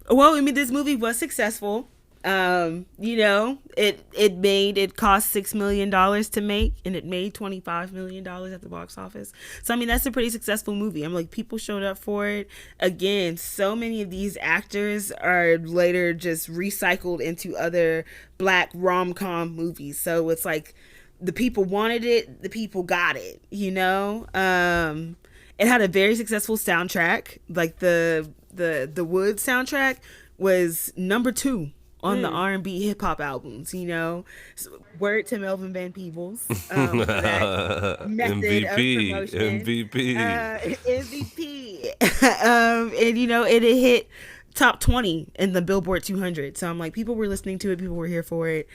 S2: I mean, this movie was successful. You know, it cost $6 million to make, and it made $25 million at the box office. So, I mean, that's a pretty successful movie. I'm like, people showed up for it. Again, so many of these actors are later just recycled into other Black rom-com movies. So it's like the people wanted it, the people got it, you know? It had a very successful soundtrack. Like the Wood soundtrack was number 2 on the R&B hip hop albums, you know. So, word to Melvin Van Peebles. That method
S7: MVP,
S2: of promotion.
S7: MVP.
S2: MVP. And you know, it hit top 20 in the Billboard 200. So I'm like, people were listening to it, people were here for it.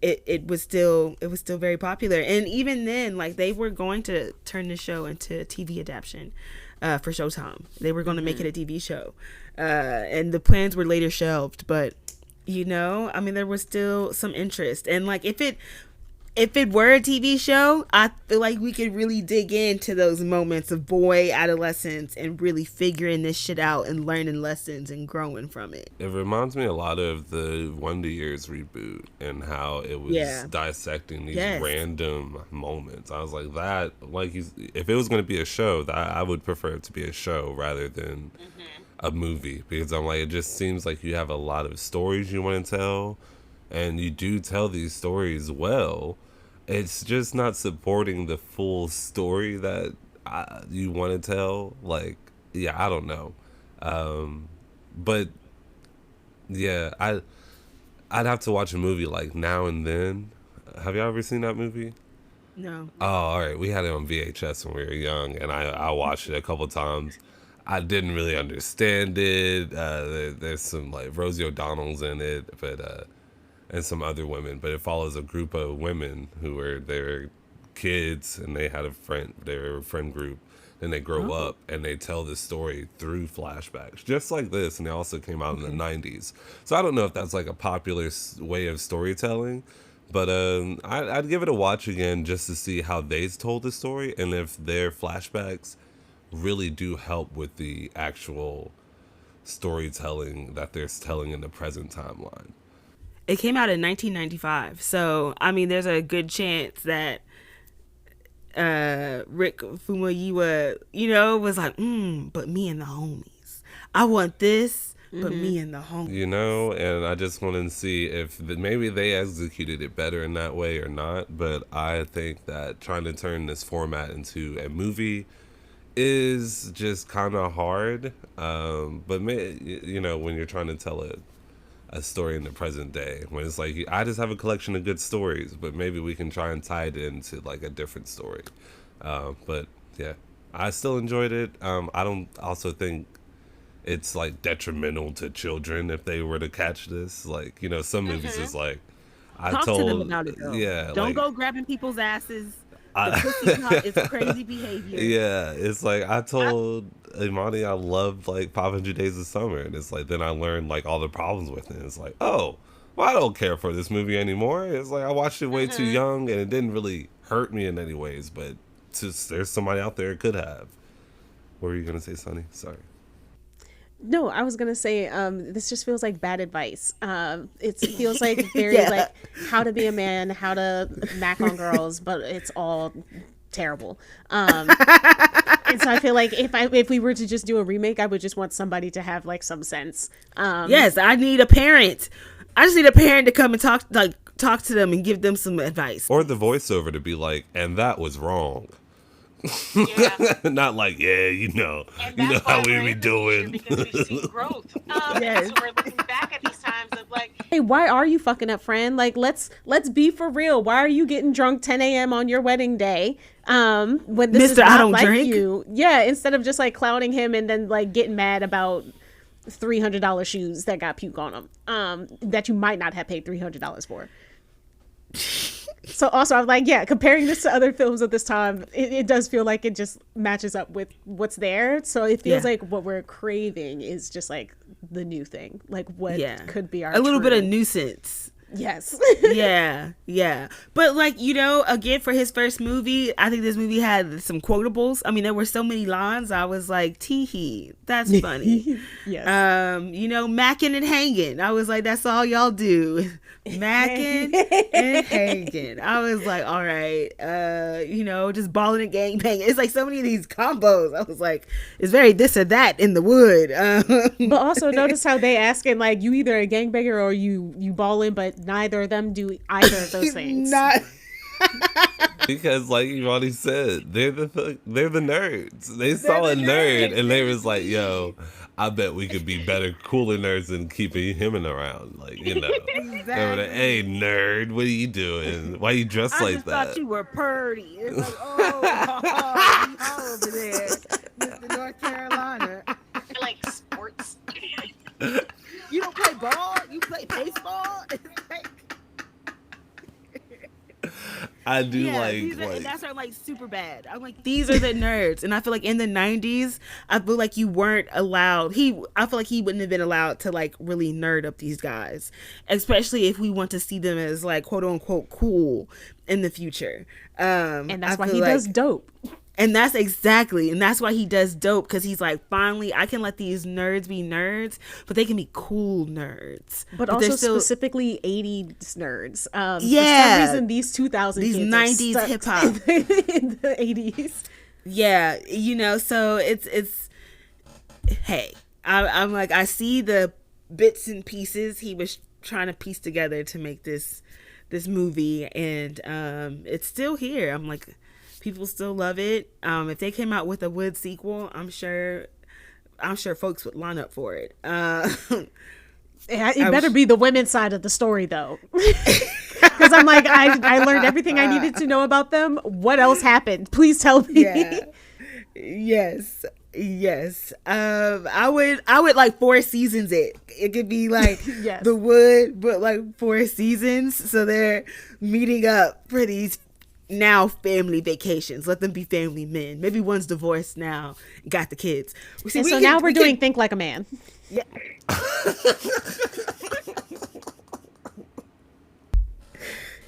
S2: It was still very popular. And even then, like, they were going to turn the show into a TV adaptation for Showtime. They were going to make it a TV show. And the plans were later shelved, but you know, I mean, there was still some interest. And like, if it were a TV show, I feel like we could really dig into those moments of boy adolescence and really figuring this shit out and learning lessons and growing from it.
S7: It reminds me a lot of the Wonder Years reboot and how it was dissecting these random moments. I was like, that, like, if it was going to be a show, that I would prefer it to be a show rather than a movie, because I'm like, it just seems like you have a lot of stories you want to tell, and you do tell these stories well. It's just not supporting the full story that you want to tell. Like, yeah, I don't know. But yeah, I'd have to watch a movie like Now and Then. Have y'all ever seen that movie?
S2: No.
S7: Oh, all right. We had it on VHS when we were young, and I watched it a couple times. I didn't really understand it. There's some like Rosie O'Donnell's in it, but and some other women. But it follows a group of women who were their kids, and they had a friend. They were a friend group. Then they grow up, and they tell the story through flashbacks, just like this. And they also came out in the 90s. So I don't know if that's like a popular way of storytelling, but I'd give it a watch again just to see how they told the story and if their flashbacks really do help with the actual storytelling that they're telling in the present timeline.
S2: It came out in 1995, so I mean, there's a good chance that Rick Famuyiwa, you know, was like, but me and the homies. I want this, but me and the homies.
S7: You know, and I just want to see if maybe they executed it better in that way or not. But I think that trying to turn this format into a movie is just kind of hard. But you know, when you're trying to tell a story in the present day, when it's like, I just have a collection of good stories, but maybe we can try and tie it into like a different story. But yeah, I still enjoyed it. I don't also think it's like detrimental to children if they were to catch this. Like, you know, some movies is like,
S2: Talk to them about it, though.
S7: Yeah,
S2: don't go grabbing people's asses. The pussy pop is crazy behavior.
S7: Yeah, it's like I told Imani I loved like 500 Days of Summer, and it's like then I learned like all the problems with it. It's like, oh, well, I don't care for this movie anymore. It's like I watched it way too young, and it didn't really hurt me in any ways, but there's somebody out there it could have. What were you gonna say, Sonny? Sorry.
S6: No, I was gonna say this just feels like bad advice. It feels like very like how to be a man, how to mac on girls, but it's all terrible. And so I feel like if we were to just do a remake, I would just want somebody to have like some sense.
S2: Yes, I need a parent. I just need a parent to come and talk to them and give them some advice,
S7: or the voiceover to be like, and that was wrong.
S1: Yeah.
S7: Not like, yeah, you know how we be doing.
S1: Because we've seen growth. So we're looking back at these times of like,
S6: hey, why are you fucking up, friend? Like, let's be for real. Why are you getting drunk 10 a.m. on your wedding day? When this is not
S2: I don't
S6: like
S2: drink.
S6: you. Yeah, instead of just like clowning him and then like getting mad about $300 shoes that got puke on them. That you might not have paid $300 for. So also I'm like, yeah, comparing this to other films of this time, it does feel like it just matches up with what's there. So it feels like what we're craving is just like the new thing, like what could be our
S2: a little bit of nuisance.
S6: Yes.
S2: yeah. But like, you know, again, for his first movie, I think this movie had some quotables. I mean, there were so many lines. I was like, tee-hee, that's funny.
S6: Yes.
S2: You know, macking and hanging. I was like, that's all y'all do. Macking and hanging. I was like, all right, you know, just balling and gang banging. It's like so many of these combos. I was like, it's very this or that in the wood.
S6: But also notice how they asking like, you either a gangbanger or you balling, but neither of them do either of those things.
S7: Because, like you already said, they're the nerds. They saw a nerd and they was like, "Yo, I bet we could be better, cooler nerds than keeping him around." Like, you know,
S2: Exactly.
S7: Hey, nerd, what are you doing? Why you dressed like that?
S2: I thought you were purdy. It's like, oh, over there, Mr. North Carolina.
S1: I like sports.
S2: You don't play ball? You play baseball?
S7: I do
S2: and that's are like super bad. I'm like, these are the nerds, and I feel like in the 90s, I feel like you weren't allowed. I feel like he wouldn't have been allowed to like really nerd up these guys, especially if we want to see them as like quote unquote cool in the future.
S6: And that's why he does dope.
S2: And that's why he does dope, because he's like, finally, I can let these nerds be nerds, but they can be cool nerds.
S6: But also specifically 80s nerds.
S2: Yeah.
S6: For some reason, these 2000
S2: these
S6: kids
S2: 90s hip hop
S6: in the 80s.
S2: Yeah, you know, so it's hey, I'm like, I see the bits and pieces he was trying to piece together to make this movie, and it's still here. I'm like, people still love it. If they came out with a Wood sequel, I'm sure folks would line up for it.
S6: It better be the women's side of the story, though. Because I'm like, I learned everything I needed to know about them. What else happened? Please tell me.
S2: Yeah. Yes. I would like 4 seasons it. It could be like
S6: yes.
S2: The Wood, but like 4 seasons. So they're meeting up for these now family vacations. Let them be family men. Maybe one's divorced now, got the kids.
S6: See, so now we're doing Think Like a Man.
S2: Yeah.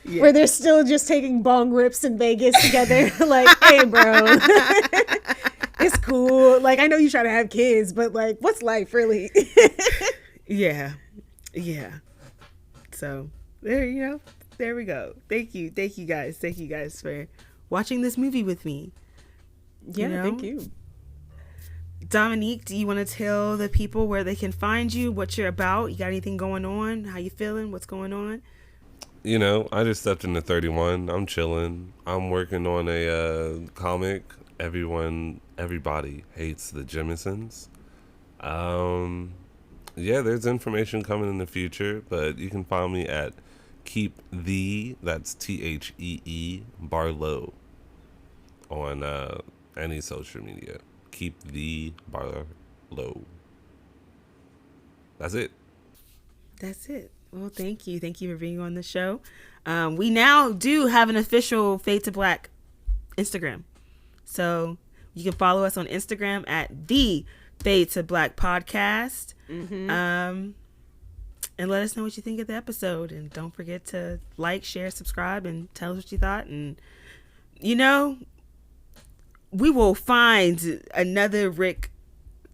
S6: Yeah. Where they're still just taking bong rips in Vegas together. Like, hey, bro, it's cool. Like, I know you try to have kids, but like, what's life really?
S2: Yeah. So there we go. Thank you guys for watching this movie with me.
S6: Yeah, thank you.
S2: Dominique, do you want to tell the people where they can find you, what you're about? You got anything going on? How you feeling? What's going on?
S7: You know, I just stepped into 31. I'm chilling. I'm working on a comic. Everybody hates the Jamisons. Yeah, there's information coming in the future, but you can find me at that's THEE Barlow on any social media. Keep the Barlow. That's it. Well, thank you for being on the show. We now do have an official Fade to Black Instagram, so you can follow us on Instagram at the Fade to Black Podcast. And let us know what you think of the episode, and don't forget to like, share, subscribe, and tell us what you thought. And we will find another Rick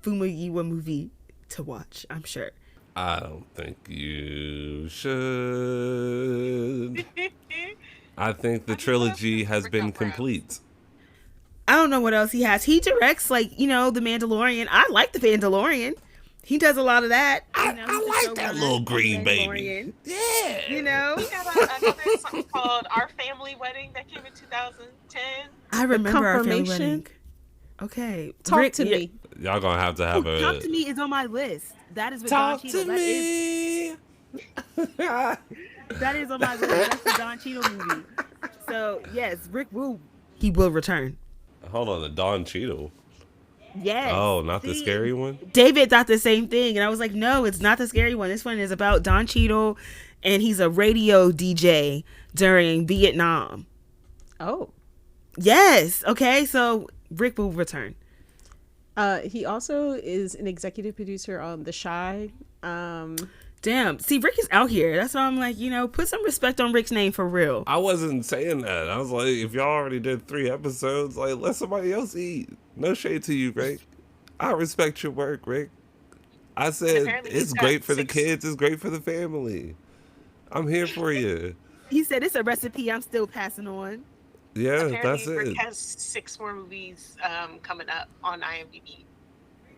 S7: Famuyiwa movie to watch, I'm sure. I don't think you should. I think the trilogy has been complete. I don't know what else he has. He directs, The Mandalorian. I like The Mandalorian. He does a lot of that. I like that little green baby. Yeah.
S1: We got another something called Our Family Wedding that came in 2010.
S2: I remember Our Family Wedding. Okay.
S6: Talk to me.
S7: Y'all gonna have to have a...
S2: Talk to Me is on my list. That is with
S7: Talk
S2: Don Cheadle.
S7: to me.
S2: That is on my list. That's the Don Cheadle movie. So, yes, Rick he will return.
S7: Hold on, the Don Cheadle?
S2: Yes.
S7: Oh, not the scary one?
S2: David thought the same thing, and I was like, no, it's not the scary one. This one is about Don Cheadle, and he's a radio DJ during Vietnam.
S6: Oh.
S2: Yes. Okay, so Rick will return.
S6: He also is an executive producer on The Chi.
S2: Damn. See, Rick is out here. That's why I'm like, put some respect on Rick's name for real.
S7: I wasn't saying that. I was like, if y'all already did 3 episodes, let somebody else eat. No shade to you, Rick. I respect your work, Rick. I said it's great for the kids. It's great for the family. I'm here for you.
S2: He said it's a recipe I'm still passing on.
S7: Yeah,
S1: apparently
S7: that's it.
S1: Rick has 6 more movies coming up on IMDb.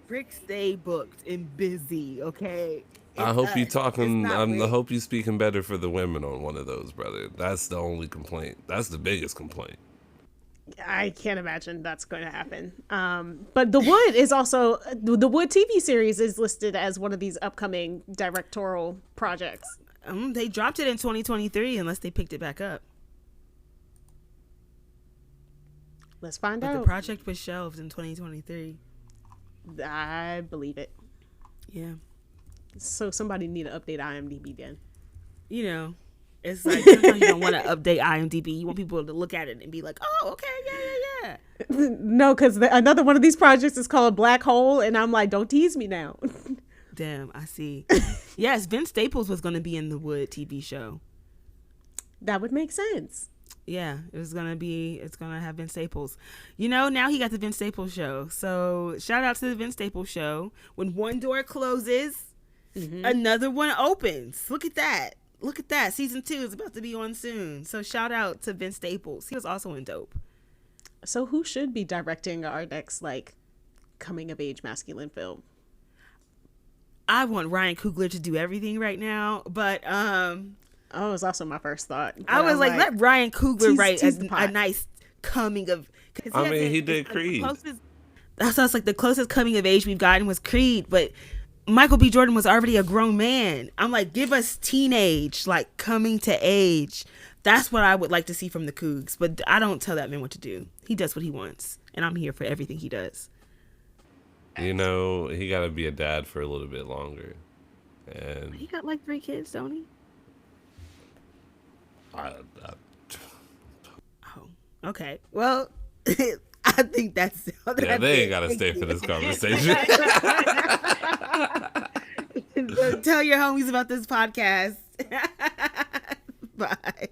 S2: Rick stay booked and busy, okay?
S7: I hope you talking. I hope you speaking better for the women on one of those, brother. That's the only complaint. That's the biggest complaint.
S6: I can't imagine that's going to happen. But The Wood is also the Wood TV series is listed as one of these upcoming directorial projects.
S2: They dropped it in 2023 unless they picked it back up.
S6: Let's find out.
S2: The project was shelved in 2023.
S6: I believe it.
S2: Yeah.
S6: So somebody need to update IMDb then.
S2: You know, it's like sometimes you don't want to update IMDb. You want people to look at it and be like, "Oh, okay, yeah."
S6: No, because another one of these projects is called Black Hole, and I'm like, don't tease me now.
S2: Damn, I see. Yes, Vince Staples was going to be in the Wood TV show.
S6: That would make sense.
S2: Yeah, it's going to have Vince Staples. You know, now he got the Vince Staples show. So shout out to the Vince Staples show. When one door closes, another one opens. Look at that. Season 2 is about to be on soon. So shout out to Vince Staples. He was also in Dope.
S6: So who should be directing our next, like, coming of age masculine film?
S2: I want Ryan Coogler to do everything right now, but
S6: oh, it was also my first thought.
S2: I was like, let Ryan Coogler write a nice coming of.
S7: I mean, he did Creed.
S2: That's us. Like the closest coming of age we've gotten was Creed, but Michael B. Jordan was already a grown man. I'm like, give us teenage, like coming to age. That's what I would like to see from the Cougs. But I don't tell that man what to do. He does what he wants, and I'm here for everything he does.
S7: You know, he got to be a dad for a little bit longer. And
S2: he got like 3 kids, don't he?
S7: Oh,
S2: okay. Well, I think that's.
S7: Yeah, they ain't got to stay for this conversation.
S2: Tell your homies about this podcast. Bye.